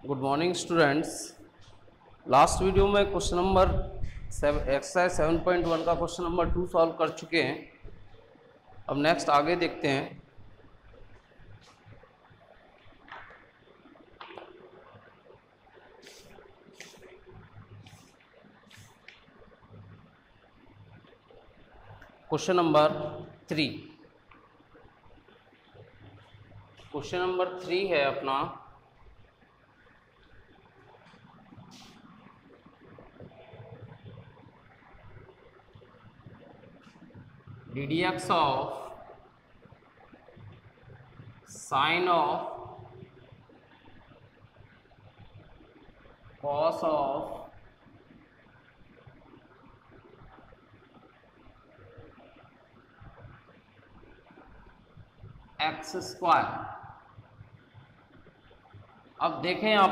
Good morning students. Last video में question number exercise 7.1 का question number 2 solve कर चुके हैं। अब नेक्स्ट आगे देखते हैं। क्वेश्चन नंबर 3 है अपना ddx of sin of cos of x square. अब देखें यहाँ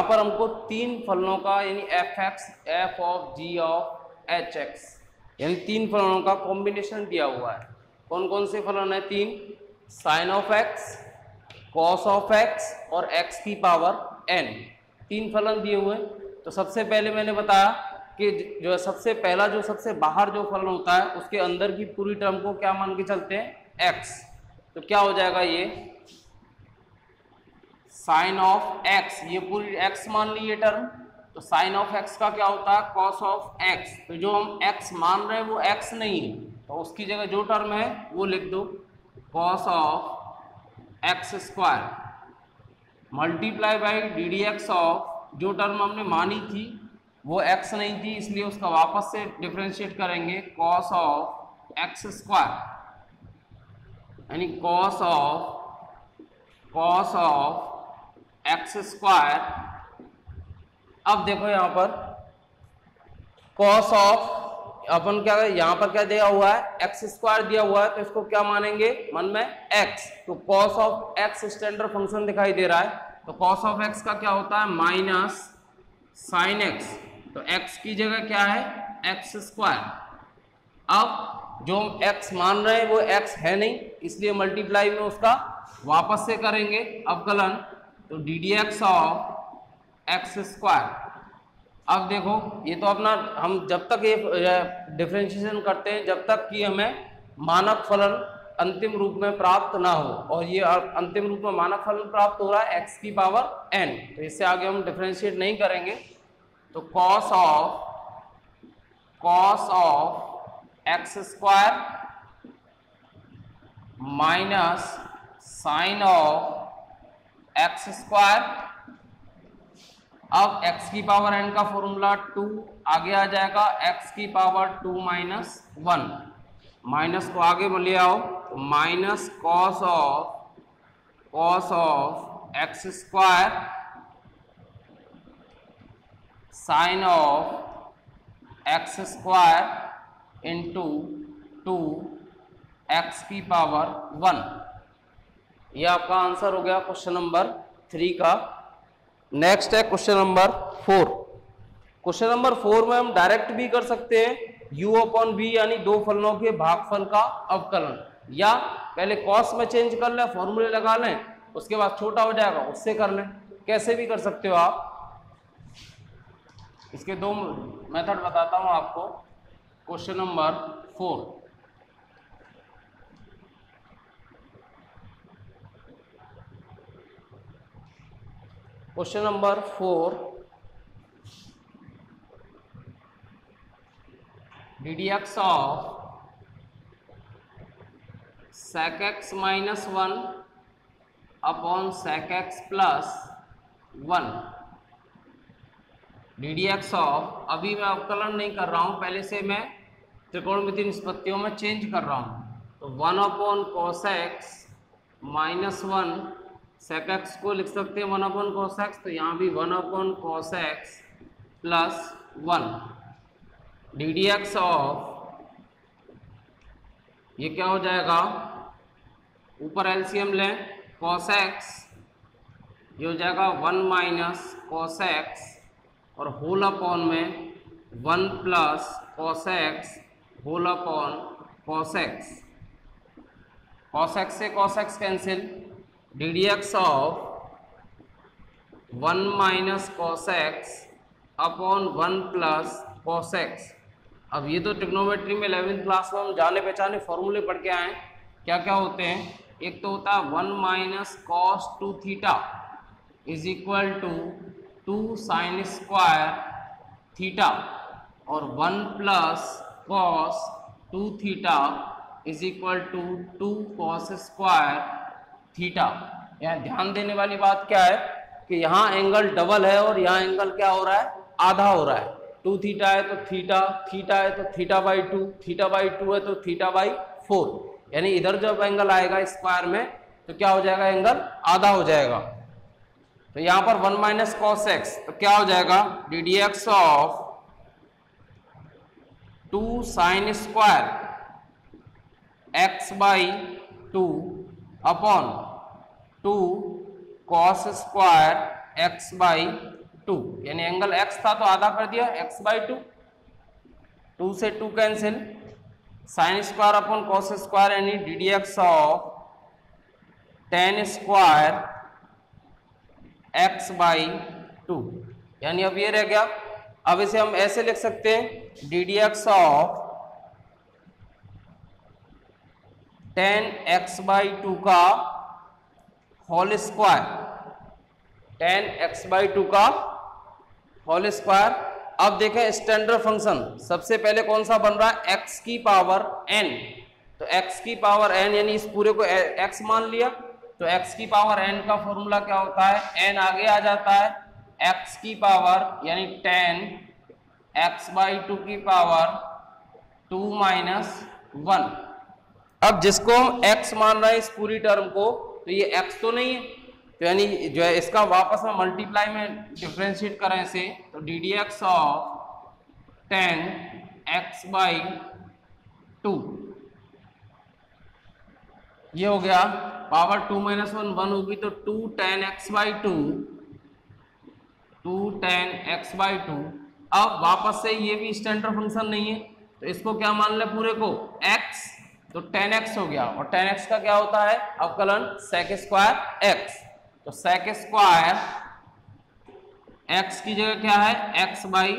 पर हमको तीन फलनों का यानी fx, f of g of hx यानी तीन फलनों का कॉम्बिनेशन दिया हुआ है। कौन कौन से फलन है? तीन, sine of x, cos of x और x की पावर n। तीन फलन दिए हुए। तो सबसे पहले मैंने बताया कि जो सबसे पहला जो सबसे बाहर जो फलन होता है उसके अंदर की पूरी टर्म को क्या मान के चलते हैं? x। तो क्या हो जाएगा? ये साइन ऑफ x, ये पूरी x मान ली ये टर्म। तो साइन ऑफ x का क्या होता है? Cos of x। तो जो हम x मान रहे हैं वो x नहीं है, तो उसकी जगह जो टर्म है वो लिख दो, cos of x square multiply by ddx of, जो टर्म हमने मानी थी वो x नहीं थी इसलिए उसका वापस से डिफरेंशिएट करेंगे, कॉस ऑफ x स्क्वायर यानी कॉस ऑफ x स्क्वायर। अब देखो यहाँ पर कॉस ऑफ अपन क्या है, यहाँ पर क्या दिया हुआ है? x स्क्वायर दिया हुआ है, तो इसको क्या मानेंगे मन में? x। तो cos of x standard function दिखाई दे रहा है, तो कॉस ऑफ x का क्या होता है? Minus sine x। तो x की जगह क्या है? x square. अब जो हम x मान रहे हैं वो x है नहीं, इसलिए मल्टीप्लाई में उसका वापस से करेंगे अवकलन, तो ddx ऑफ x स्क्वायर। अब देखो ये तो अपना हम जब तक ये डिफरेंशिएशन करते हैं जब तक कि हमें मानक फलन अंतिम रूप में प्राप्त ना हो, और ये अंतिम रूप में मानक फलन प्राप्त हो रहा है x की पावर n। तो इससे आगे हम डिफरेंशिएट नहीं करेंगे। तो cos of x square minus sine of x square. अब x की पावर n का फॉर्मूला 2 आगे आ जाएगा, x की पावर 2 माइनस 1, माइनस को आगे ले आओ तो minus cos of x square sine of x square into 2x की पावर 1। ये आपका आंसर हो गया क्वेश्चन नंबर 3 का। नेक्स्ट है क्वेश्चन नंबर 4। क्वेश्चन नंबर 4 में हम डायरेक्ट भी कर सकते हैं u अपॉन v यानी दो फलनों के भागफल का अवकलन, या पहले कॉस में चेंज कर लें, फॉर्मूले लगा लें, उसके बाद छोटा हो जाएगा उससे कर लें। कैसे भी कर सकते हो आप। इसके दो मेथड बताता हूं आपको। Question number 4, question number 4, ddx of sec x minus 1 upon sec x plus 1। ddx of, अभी मैं अवकलन नहीं कर रहा हूं, पहले से मैं त्रिकोणमितीय निष्पत्तियों में चेंज कर रहा हूं। तो 1 upon cos x minus 1, sec x को लिख सकते हैं 1 अपॉन cos x, तो यहाँ भी 1 upon cos x plus 1। ddx of, ये क्या हो जाएगा? ऊपर एलसीएम लें, cos x ये हो जाएगा 1 माइनस cos x और होल अपॉन में 1 plus cos x whole upon cos x। cos x से cos x cancel, ddx of 1 minus cos x upon 1 plus cos x. अब ये तो ट्रिग्नोमेट्री में 11वीं क्लास में हम जाने पहचाने फॉर्मूले पढ़ के आए। क्या क्या होते हैं? एक तो होता है 1 minus cos 2 theta is equal to 2 sine square theta, और 1 plus cos 2 theta is equal to 2 cos square theta. यहाँ ध्यान देने वाली बात क्या है कि यहाँ एंगल डबल है और यहाँ एंगल क्या हो रहा है? आधा हो रहा है। 2 थीटा है तो थीटा, थीटा है तो थीटा बाई 2, थीटा बाई 2 है तो थीटा बाई 4, यानी इधर जब एंगल आएगा स्क्वायर में तो क्या हो जाएगा? एंगल आधा हो जाएगा। तो यहाँ पर 1 माइनस कॉस एक्स तो क्या हो जाएगा? D D x of 2 sine square x by 2 upon 2 cos square x by 2, यानी एंगल एक्स था तो आधा कर दिया एक्स बाई 2, 2 से 2 cancel, sine square upon cos square यानी d D x of tan square x by 2, यानी अब ये रह गया। अब इसे हम ऐसे लिख सकते हैं d D x of ten x by 2 का whole square, ten x by 2 का होल स्क्वायर। अब देखें स्टैंडर्ड फंक्शन सबसे पहले कौन सा बन रहा है? एक्स की पावर एन। तो एक्स की पावर एन यानी इस पूरे को एक्स मान लिया, तो एक्स की पावर एन का फॉर्मूला क्या होता है? एन आगे आ जाता है एक्स की पावर यानी 10 एक्स बाई 2 की पावर 2 माइनस 1। अब जिसको हम x मान रहे हैं इस पूरी टर्म को, तो ये x तो नहीं है, तो यानी जो है इसका वापस में मल्टीप्लाई में डिफ्रेंशिएट करें इसे, तो D D x of 10 x by 2 ये हो गया। पावर 2 माइनस 1 1 होगी तो 2 10 एक्स बाई 2, 2 10 एक्स बाई 2। अब वापस से ये भी स्टैंडर्ड फंक्शन नहीं है तो इसको क्या मान ले? पूरे को x, तो 10x हो गया, और 10x का क्या होता है? अवकलन sec स्क्वायर x। तो sec स्क्वायर x की जगह क्या है? x by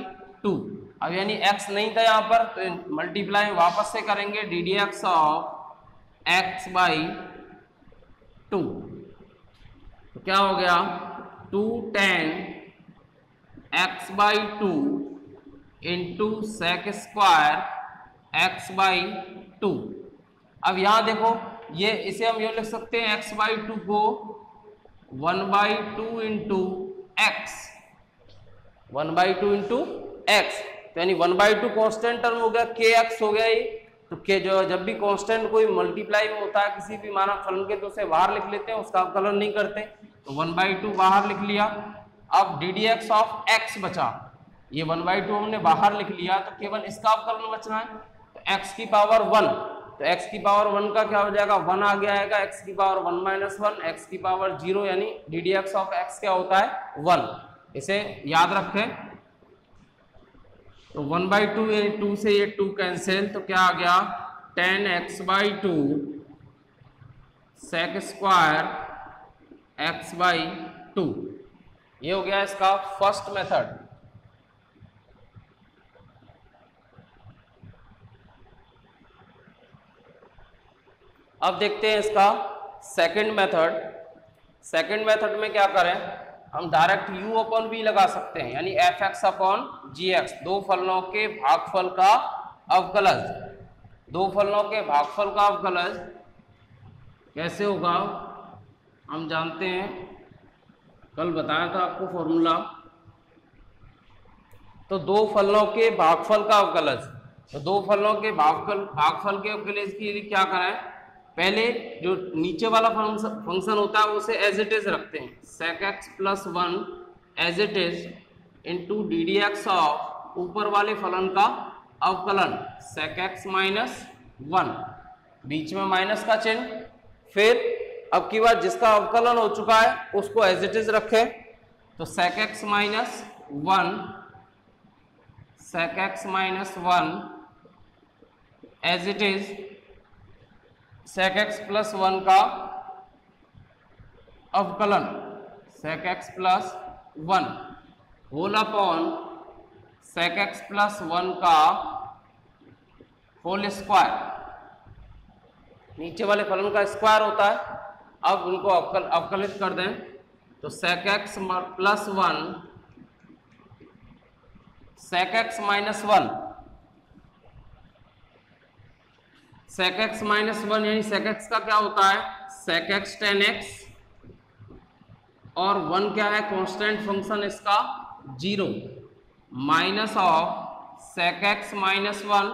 2। अब यानी x नहीं था यहाँ पर तो मल्टीप्लाई वापस से करेंगे D D x of x by 2, तो क्या हो गया? 2 10 x by 2 into sec square x by 2। अब यहां देखो ये इसे हम ये लिख सकते हैं x बाई 2 को 1 by 2 into x, 1 by 2 into x, तो यानी 1 बाई 2 कॉन्स्टेंट टर्म हो गया, के एक्स हो गया ये। तो के जो जब भी कांस्टेंट कोई मल्टीप्लाई में होता है किसी भी मानक फलन के, तो उसे बाहर लिख लेते हैं, उसका अवकलन नहीं करते। तो 1/2 बाहर लिख लिया। अब d D x of x बचा, ये 1/2 हमने बाहर लिख लिया, तो केवल इसका अवकलन बचना है। तो एक्स की पावर 1, तो एक्स की पावर 1 का क्या हो जाएगा, 1 आगे आएगा, एक्स की पावर 1 माइनस 1, एक्स की पावर 0, यानी d D x of x क्या होता है 1। इसे याद रखें। तो 1/2 यानी 2 से ये 2 कैंसिल, तो क्या आ गया 10x/2 sec स्क्वायर x/2। ये हो गया इसका फर्स्ट मेथड। अब देखते हैं इसका सेकंड मेथड। सेकंड मेथड में क्या करें, हम डायरेक्ट u अपॉन v लगा सकते हैं, यानी fx अपॉन gx, दो फलनों के भागफल का अवकलज। दो फलनों के भागफल का अवकलज कैसे होगा हम जानते हैं, कल बताया था आपको फॉर्मूला। तो दो फलनों के भागफल का अवकलज, तो दो फलनों के भागफल के अवकलज के लिए क्या करें, पहले जो नीचे वाला फंक्शन होता है उसे एज इट इज रखते हैं, sec x plus 1 as it is into D D x of ऊपर वाले फलन का अवकलन sec x माइनस 1, बीच में माइनस का चिन्ह। फिर अब की बार जिसका अवकलन हो चुका है उसको एज इट इज रखें, तो sec x minus 1, sec x minus 1 as it is sec x plus 1 का अवकलन sec x plus 1 whole upon sec x plus 1 का होल स्क्वायर, नीचे वाले फलन का स्क्वायर होता है। अब उनको अवकलित कर दें तो sec x plus 1 sec x minus 1, sec x minus 1 यानी sec x का क्या होता है sec x tan x, और 1 क्या है कांस्टेंट फंक्शन इसका 0, minus of sec x minus 1,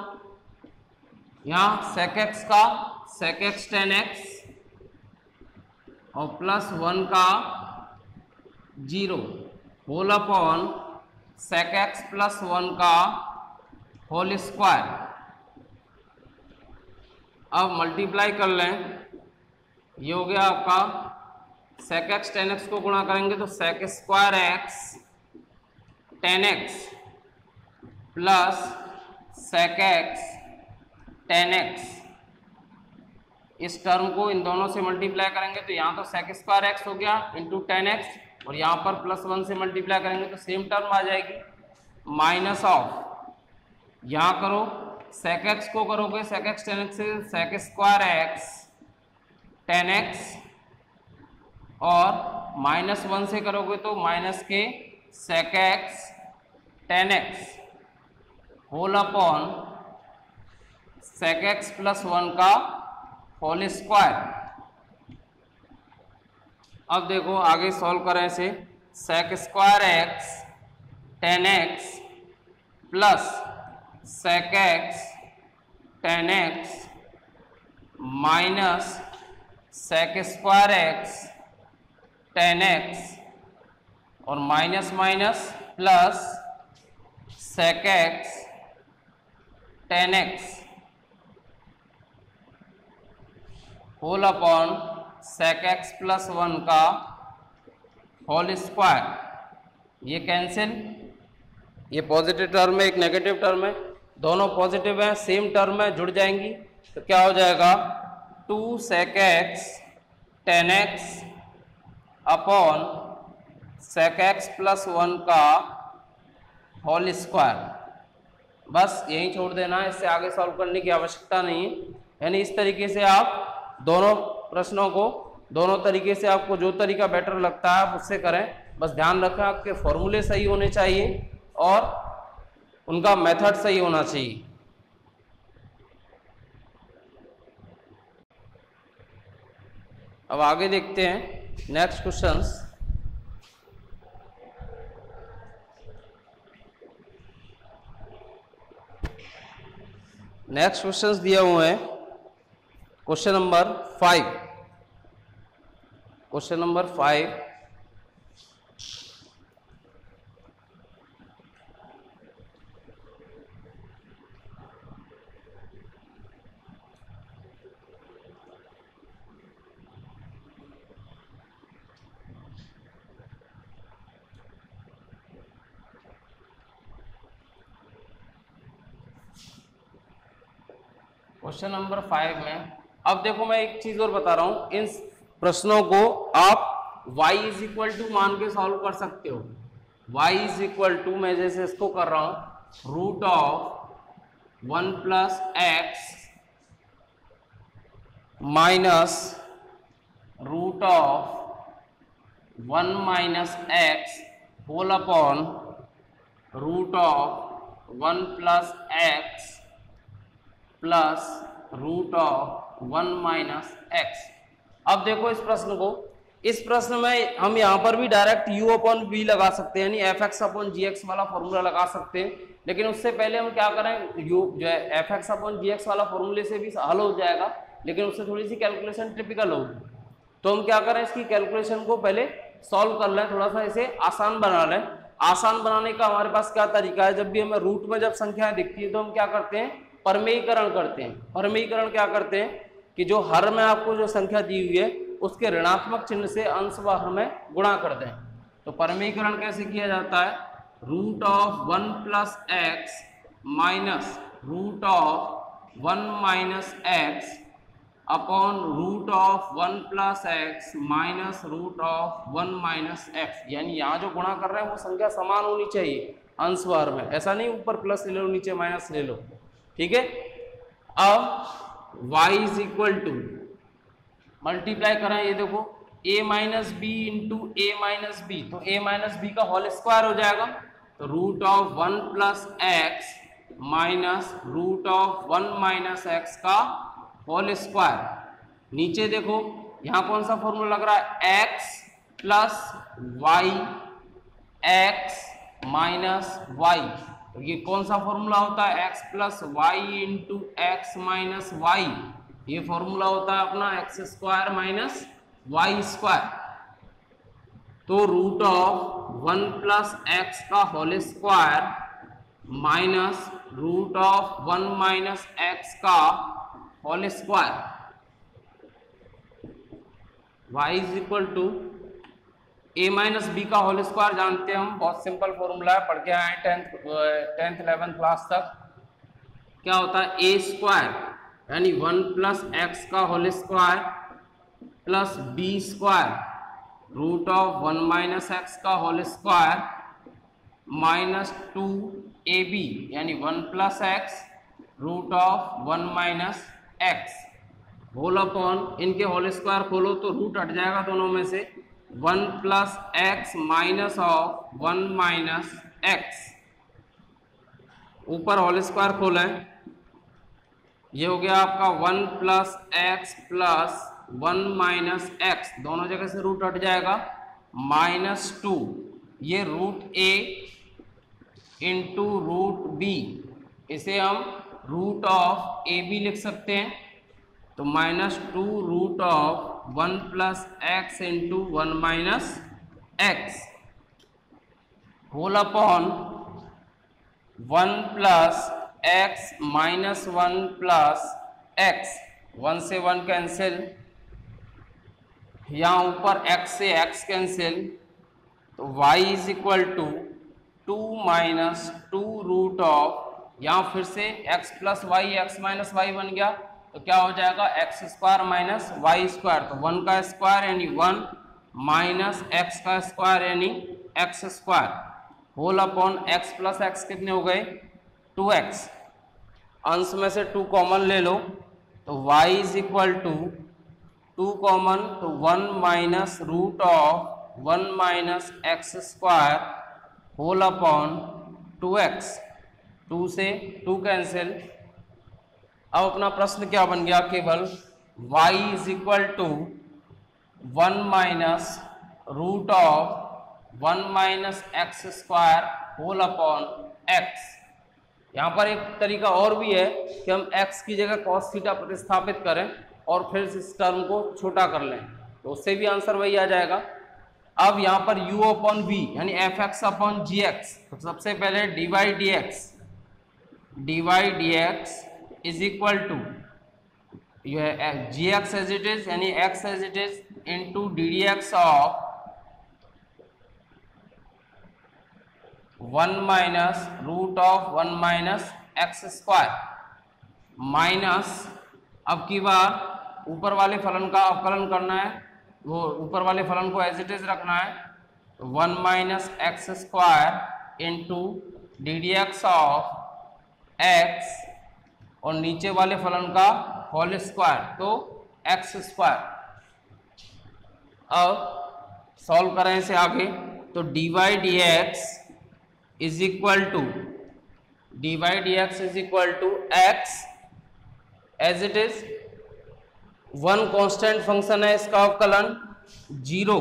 यहाँ sec x का sec x tan x और प्लस 1 का 0 whole upon sec x plus 1 का होल स्क्वायर। अब मल्टीप्लाई कर लें, ये हो गया आपका sec x tan x को गुणा करेंगे तो sec square x tan x plus sec x tan x, इस टर्म को इन दोनों से मल्टीप्लाई करेंगे तो यहाँ तो sec स्क्वायर x हो गया इंटू tan x, और यहाँ पर प्लस 1 से मल्टीप्लाई करेंगे तो सेम टर्म आ जाएगी, माइनस ऑफ यहाँ करो sec x को करोगे sec x tan x से sec square x tan x, और माइनस 1 से करोगे तो माइनस के sec x tan x whole upon sec x plus 1 का होल स्क्वायर। अब देखो आगे सॉल्व करें इसे, sec square x tan x plus sec x tan x minus sec square x tan x, और minus minus plus sec x tan x whole upon sec x plus 1 का whole square. ये cancel, ये positive term है एक negative term है, दोनों positive है same term में जुड़ जाएंगी तो क्या हो जाएगा 2 sec x tan x upon sec x plus 1 का होल स्क्वायर। बस यही छोड़ देना है, इससे आगे सॉल्व करने की आवश्यकता नहीं है। यानी इस तरीके से आप दोनों प्रश्नों को दोनों तरीके से, आपको जो तरीका बेटर लगता है आप उससे करें, बस ध्यान रखें आपके फॉर्मूले सही होने चाहिए और उनका मेथड सही होना चाहिए। अब आगे देखते हैं नेक्स्ट क्वेश्चंस। नेक्स्ट क्वेश्चंस दिए हुए हैं question number 5। Question number 5 question number 5 में अब देखो मैं एक चीज और बता रहा हूं, इन प्रश्नों को आप y इज इक्वल टू मान के सॉल्व कर सकते हो। y इज इक्वल टू, मैं जैसे इसको कर रहा हूं, root of 1 plus x minus root of 1 minus x whole upon root of 1 plus x plus root of 1 minus x. अब देखो इस प्रश्न को, इस प्रश्न में हम यहाँ पर भी डायरेक्ट u अपॉन v लगा सकते हैं, यानी एफ एक्स अपॉन जी एक्स वाला फॉर्मूला लगा सकते हैं, लेकिन उससे पहले हम क्या करें, u जो है एफ एक्स अपॉन जी एक्स वाला फॉर्मूले से भी हल हो जाएगा, लेकिन उससे थोड़ी सी कैलकुलेशन टिपिकल होगी। तो हम क्या करें, इसकी कैलकुलेशन को पहले सॉल्व कर लें, थोड़ा सा इसे आसान बना लें। आसान बनाने का हमारे पास क्या तरीका है, जब भी हमें रूट में जब संख्याएं दिखती है तो हम क्या करते हैं, परमेयीकरण करते हैं। परमेयीकरण क्या करते हैं कि जो हर में आपको जो संख्या दी हुई है उसके ऋणात्मक चिन्ह से अंश व हर में गुणा कर दें। तो परमेयीकरण कैसे किया जाता है, root of 1 plus x minus root of 1 minus x upon root of 1 plus x minus root of 1 minus x. यानी यहाँ जो गुणा कर रहे हैं वो संख्या समान होनी चाहिए अंश बार में, ऐसा नहीं ऊपर प्लस ले लो नीचे माइनस ले लो, ठीक है। अब y is equal to multiply करें, ये देखो a minus B into A minus B, तो a माइनस बी का होल स्क्वायर हो जाएगा, तो root of 1 plus x minus root of 1 minus x का होल स्क्वायर। नीचे देखो यहाँ कौन सा फॉर्मूला लग रहा है, x plus y x minus y, तो ये कौन सा फॉर्मूला होता है, x plus y into x minus y, ये फॉर्मूला होता है अपना x square minus y square. तो रूट ऑफ 1 प्लस एक्स का whole square minus root of 1 minus x का whole square, y is equal to a minus B का whole square जानते हैं हम, बहुत सिंपल फॉर्मूला है, पढ़ के आए 10th 11th क्लास तक। क्या होता है, a स्क्वायर यानी 1 प्लस एक्स का whole square plus B square root of 1 minus x का होल स्क्वायर माइनस 2ab यानी 1 plus x root of 1 minus x whole upon, इनके होल स्क्वायर खोलो तो रूट हट जाएगा दोनों में से, 1 plus x minus of 1 minus x, ऊपर होल स्क्वायर खोलें, ये हो गया आपका 1 plus x plus 1 minus x, दोनों जगह से रूट हट जाएगा, माइनस 2, ये root a into root b, इसे हम रूट ऑफ ए बी लिख सकते हैं, तो minus 2 root of 1 plus x into 1 minus x whole upon 1 plus x minus 1 plus x, 1 से 1 कैंसिल, यहाँ ऊपर x से x कैंसिल, तो y is equal to 2 minus 2 root of, यहाँ फिर से x plus y x minus y बन गया, तो क्या हो जाएगा x square minus y square, तो 1 का स्क्वायर यानी 1 माइनस एक्स का स्क्वायर यानी x square whole upon x plus x कितने हो गए 2x, अंश में से 2 कॉमन ले लो, तो y is equal to 2 common, तो 1 minus root of 1 minus x square whole upon 2x, 2 से 2 कैंसिल। अब अपना प्रश्न क्या बन गया, केवल y is equal to 1 minus root of 1 minus x square whole upon x। यहाँ पर एक तरीका और भी है कि हम x की जगह cos थीटा प्रतिस्थापित करें और फिर इस टर्म को छोटा कर लें, तो उससे भी आंसर वही आ जाएगा। अब यहाँ पर u अपॉन v यानी fx अपॉन gx, तो सबसे पहले dy dx is equal to gx as it is यानी x as it is into ddx of 1 minus root of 1 minus x square minus, अब की बार ऊपर वाले फलन का अवकलन करना है, वो ऊपर वाले फलन को एज इट इज रखना है, 1 minus x square into ddx of x और नीचे वाले फलन का होल स्क्वायर तो एक्स स्क्वायर। अब सॉल्व करें इसे आगे, तो dy dx is equal to x as it is, 1 constant function है, इसका अवकलन 0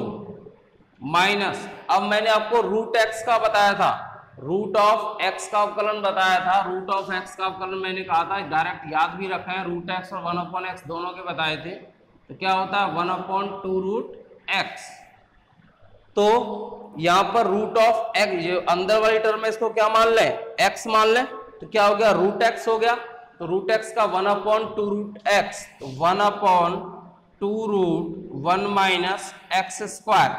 माइनस, अब मैंने आपको रूट x का बताया था, रूट ऑफ x का अवकलन बताया था, रूट ऑफ x का अवकलन मैंने कहा था, डायरेक्ट याद भी रखा है, रूट x और 1 अपॉन x दोनों के बताए थे, तो क्या होता है 1 अपॉन 2 रूट x। तो यहाँ पर रूट ऑफ x, जो अंदर वाली टर्म है इसको क्या मान लें, x मान लें, तो क्या हो गया रूट x हो गया, तो रूट x का 1 अपॉन 2 रूट x, तो 1 upon 2 root 1 minus x square.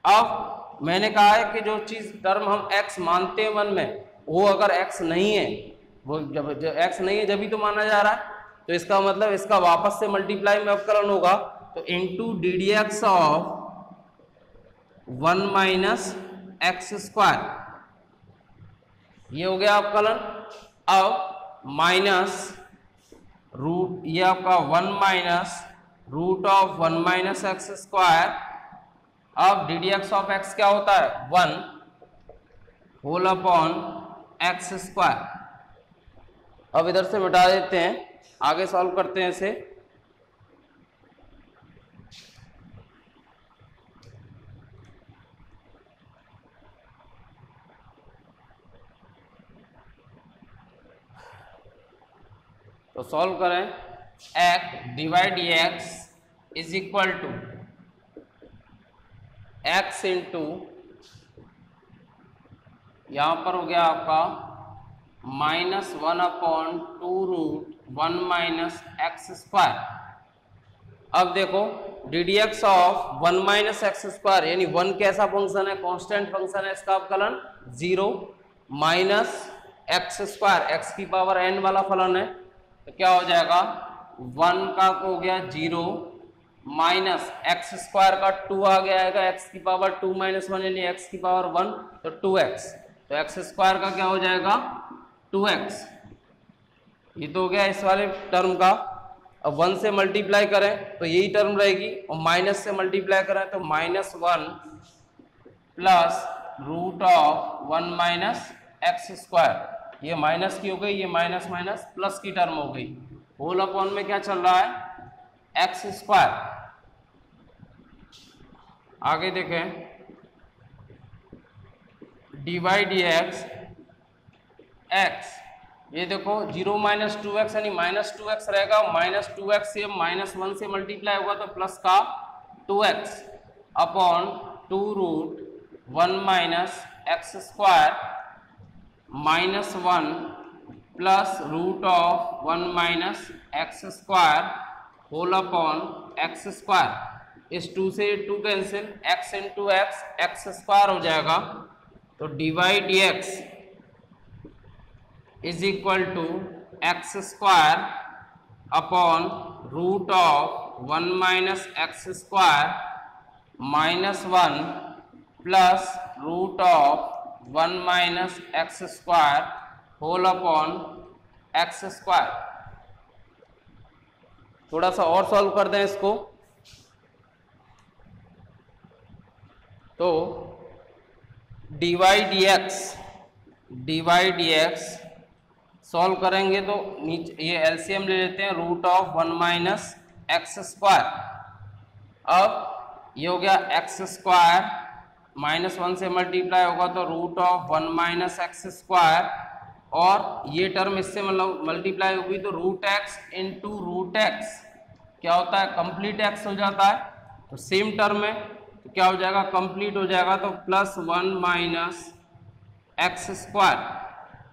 अब मैंने कहा है कि जो चीज टर्म हम x मानते हैं 1 में, वो अगर x नहीं है, वो जब x नहीं है जब ही तो माना जा रहा है, तो इसका मतलब इसका वापस से मल्टीप्लाई में अवकलन होगा, तो into D D x of 1 minus x square, ये हो गया अवकलन। अब माइनस रूट, ये आपका 1 minus root of 1 minus x square. अब d D x of x क्या होता है 1 होल अपॉन एक्स स्क्वायर। अब इधर से मिटा देते हैं, आगे सॉल्व करते हैं इसे। तो सॉल्व करें, x divide x is equal to x into, यहां पर हो गया आपका minus 1 upon 2 root 1 minus x square. अब देखो d D x of 1 minus x square, यानी 1 कैसा फंक्शन है, कांस्टेंट फंक्शन है, इसका अवकलन 0 माइनस एक्स स्क्वायर, एक्स की पावर n वाला फलन है, तो क्या हो जाएगा 1 का हो गया 0 माइनस एक्स स्क्वायर का 2 आ गया आएगा, एक्स की पावर 2 माइनस 1 यानी एक्स की पावर 1, तो 2x, तो एक्स स्क्वायर का क्या हो जाएगा 2x। ये तो हो गया इस वाले टर्म का। अब 1 से मल्टीप्लाई करें तो यही टर्म रहेगी, और माइनस से मल्टीप्लाई करें तो minus 1 plus root of 1 minus x square, ये माइनस की हो गई, ये माइनस माइनस प्लस की टर्म हो गई। होल अपॉन में क्या चल रहा है एक्स स्क्वायर। आगे देखें, डिवाइड एक्स एक्स, ये देखो 0 माइनस 2x यानी माइनस 2x रहेगा, माइनस 2x से माइनस 1 से मल्टीप्लाई होगा तो प्लस का 2x upon 2 root 1 minus x square minus 1 plus root of 1 minus x square whole upon x square. इस 2 से 2 cancel, x into x square हो जाएगा, तो divide x is equal to x square upon root of 1 minus x square minus 1 plus root of 1 minus x square whole upon x square. थोड़ा सा और solve कर दें इसको, तो डिवाइड एक्स सॉल्व करेंगे तो नीचे ये एलसीएम ले लेते हैं, root of 1 minus x square. अब ये हो गया एक्स स्क्वायर, माइनस 1 से मल्टीप्लाई होगा तो root of 1 minus x square, और ये टर्म इससे मल्टीप्लाई होगी तो root x into root x क्या होता है कंप्लीट एक्स हो जाता है, तो सेम टर्म है तो क्या हो जाएगा कंप्लीट हो जाएगा, तो प्लस 1 माइनस एक्स स्क्वायर।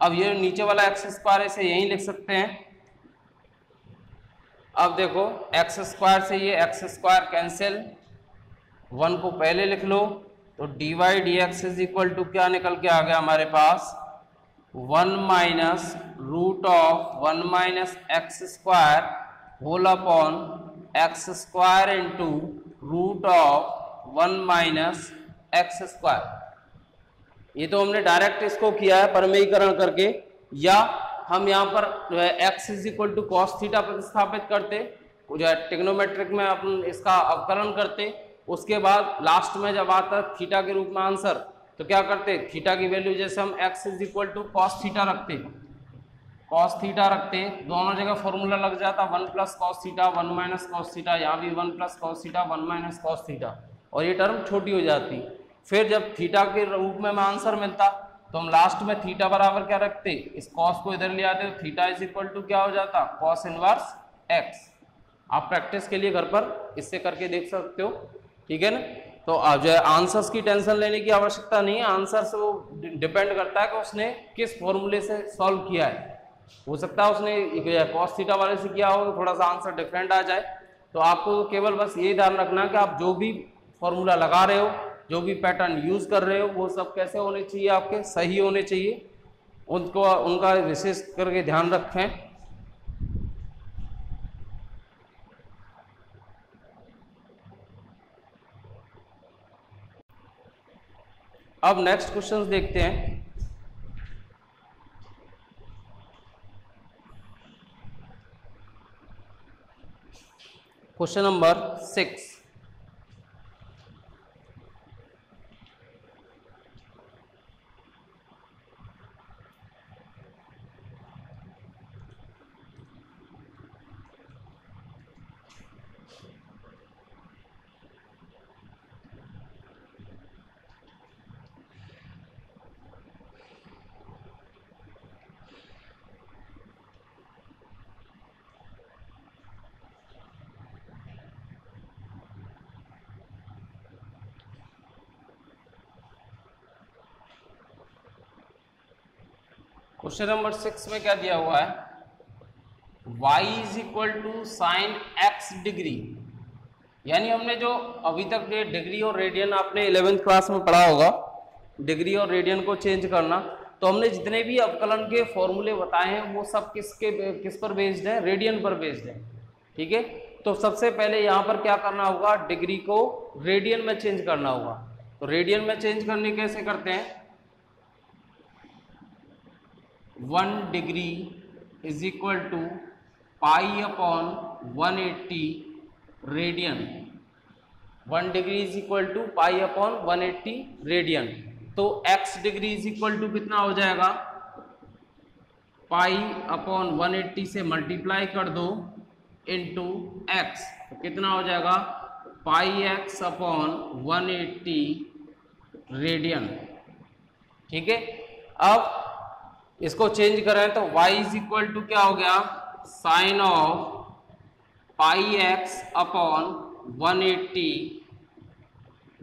अब ये नीचे वाला एक्स स्क्वायर इसे यहीं लिख सकते हैं। अब देखो एक्स स्क्वायर से ये एक्स स्क्वायर कैंसिल, 1 को पहले लिख लो, तो divide x is equal to क्या निकल के आ गया हमारे पास 1 minus root of 1 minus x square whole upon x square into root of 1 minus x square. ये तो हमने डायरेक्ट इसको किया है परमेयीकरण करके, या हम यहाँ पर x is equal to cos theta प्रतिस्थापित करते, जो है ट्रिग्नोमेट्रिक में अपन इसका अवकलन करते, उसके बाद लास्ट में जब आता थीटा के रूप में आंसर तो क्या करते थीटा की वैल्यू जैसे हम x is equal to cos theta रखते, दोनों जगह फॉर्मूला लग जाता 1 plus cos theta 1 minus cos theta, यहाँ भी 1 plus cos theta 1 minus cos theta, और ये टर्म छोटी हो जाती। फिर जब थीटा के रूप में आंसर मिलता तो हम लास्ट में थीटा बराबर क्या रखते, इस कॉस को इधर ले आते तो थीटा इज इक्वल टू क्या हो जाता कॉस इनवर्स एक्स। आप प्रैक्टिस के लिए घर पर इससे करके देख सकते हो, ठीक है ना। तो जो है आंसर्स की टेंशन लेने की आवश्यकता नहीं है, आंसर से वो डिपेंड करता है कि उसने किस फॉर्मूले से सॉल्व किया है। हो सकता है उसने कॉस थीटा वाले से किया हो तो थोड़ा सा आंसर डिफरेंट आ जाए। तो आपको केवल बस ये ध्यान रखना है कि आप जो भी फॉर्मूला लगा रहे हो, जो भी पैटर्न यूज कर रहे हो, वो सब कैसे होने चाहिए, आपके सही होने चाहिए, उनका विशेष करके ध्यान रखें। अब नेक्स्ट क्वेश्चन देखते हैं। Question number 6। क्वेश्चन नंबर 6 में क्या दिया हुआ है, y is equal to sine x degree. यानी हमने जो अभी तक डिग्री और रेडियन आपने 11th क्लास में पढ़ा होगा, डिग्री और रेडियन को चेंज करना, तो हमने जितने भी अवकलन के फॉर्मूले बताए हैं वो सब किस पर बेस्ड है, रेडियन पर बेस्ड है। ठीक है, तो सबसे पहले यहाँ पर क्या करना होगा, डिग्री को रेडियन में चेंज करना होगा। तो रेडियन में चेंज करने कैसे करते हैं, 1 degree is equal to pi upon 180 radian. 1 degree is equal to pi upon 180 radian. तो x degree is equal to कितना हो जाएगा, पाई अपॉन 180 से मल्टीप्लाई कर दो इंटू x, तो कितना हो जाएगा, पाई x अपॉन 180 रेडियन। ठीक है, अब इसको चेंज करें तो y इज इक्वल टू क्या हो गया, sine of pi x upon 180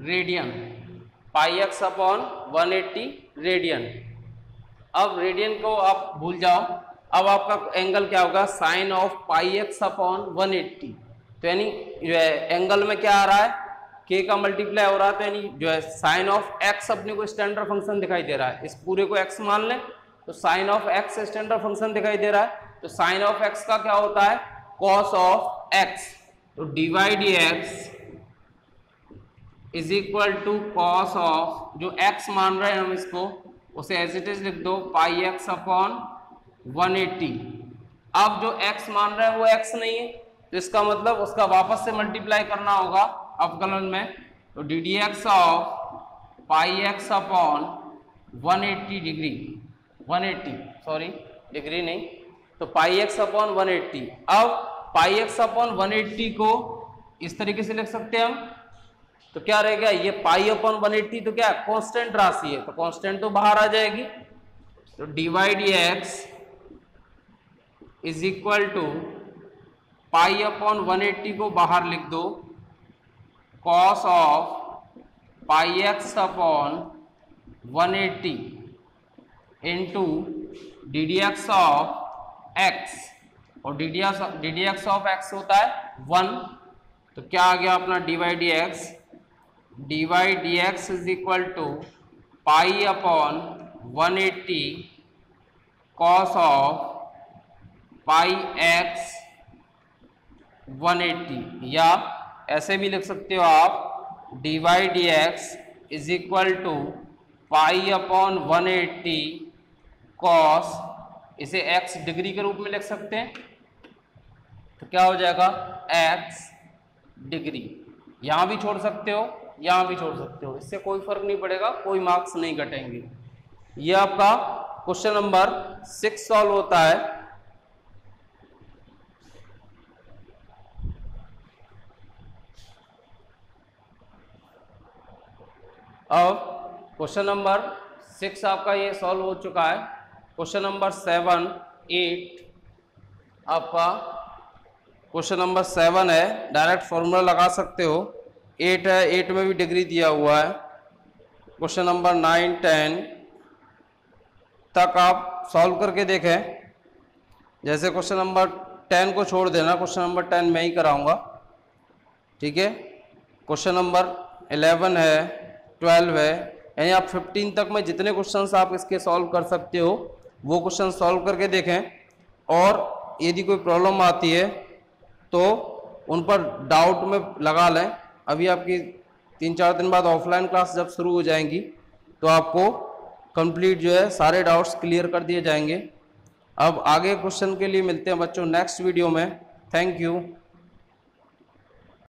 radian, pi x upon 180 radian. अब रेडियन को आप भूल जाओ, अब आपका एंगल क्या होगा, sine of pi x upon 180। तो यानी जो है एंगल में क्या आ रहा है, k का मल्टीप्लाई हो रहा है, तो यानी जो है साइन ऑफ x अपने को स्टैंडर्ड फंक्शन दिखाई दे रहा है। इस पूरे को x मान लें तो sine of x standard function दिखाई दे रहा है। तो साइन ऑफ x का क्या होता है, कॉस ऑफ x। तो divide dx is equal to cos of, जो x मान रहे हैं हम इसको, उसे एज इट इज लिख दो, पाई x अपॉन 180। अब जो x मान रहे हैं वो x नहीं है, तो इसका मतलब उसका वापस से मल्टीप्लाई करना होगा अवकलन में। तो D D x of pi x upon 180 degree, 180 sorry degree नहीं, तो पाई x अपॉन 180। अब पाई x अपॉन 180 को इस तरीके से लिख सकते हैं हम, तो क्या रहेगा, ये पाई अपॉन 180 तो क्या कांस्टेंट राशि है, तो कांस्टेंट तो बाहर आ जाएगी। तो divide x is equal to pi upon 180 को बाहर लिख दो, cos of pi x upon 180 into D D x of x, और D D x of x होता है 1। तो क्या आ गया अपना divide D X is equal to pi upon 180 cos of pi x 180, या ऐसे भी लिख सकते हो आप, divide dx is equal to pi upon 180 cos, इसे x डिग्री के रूप में लिख सकते हैं, तो क्या हो जाएगा x डिग्री। यहां भी छोड़ सकते हो, यहां भी छोड़ सकते हो, इससे कोई फर्क नहीं पड़ेगा, कोई मार्क्स नहीं घटेंगे। ये आपका क्वेश्चन नंबर 6 सॉल्व होता है। अब क्वेश्चन नंबर 6 आपका ये सॉल्व हो चुका है। क्वेश्चन नंबर 7, 8 आपका क्वेश्चन नंबर 7 है, डायरेक्ट फॉर्मूला लगा सकते हो। 8 है, 8 में भी डिग्री दिया हुआ है। क्वेश्चन नंबर 9, 10 तक आप सॉल्व करके देखें। जैसे क्वेश्चन नंबर 10 को छोड़ देना, क्वेश्चन नंबर 10 मैं ही कराऊंगा, ठीक है। क्वेश्चन नंबर 11 है, 12 है, यानी आप 15 तक में जितने क्वेश्चंस आप इसके सॉल्व कर सकते हो वो क्वेश्चन सॉल्व करके देखें। और यदि कोई प्रॉब्लम आती है तो उन पर डाउट में लगा लें। अभी आपकी 3-4 दिन बाद ऑफलाइन क्लास जब शुरू हो जाएंगी तो आपको कंप्लीट जो है सारे डाउट्स क्लियर कर दिए जाएंगे। अब आगे क्वेश्चन के लिए मिलते हैं बच्चों नेक्स्ट वीडियो में। Thank you.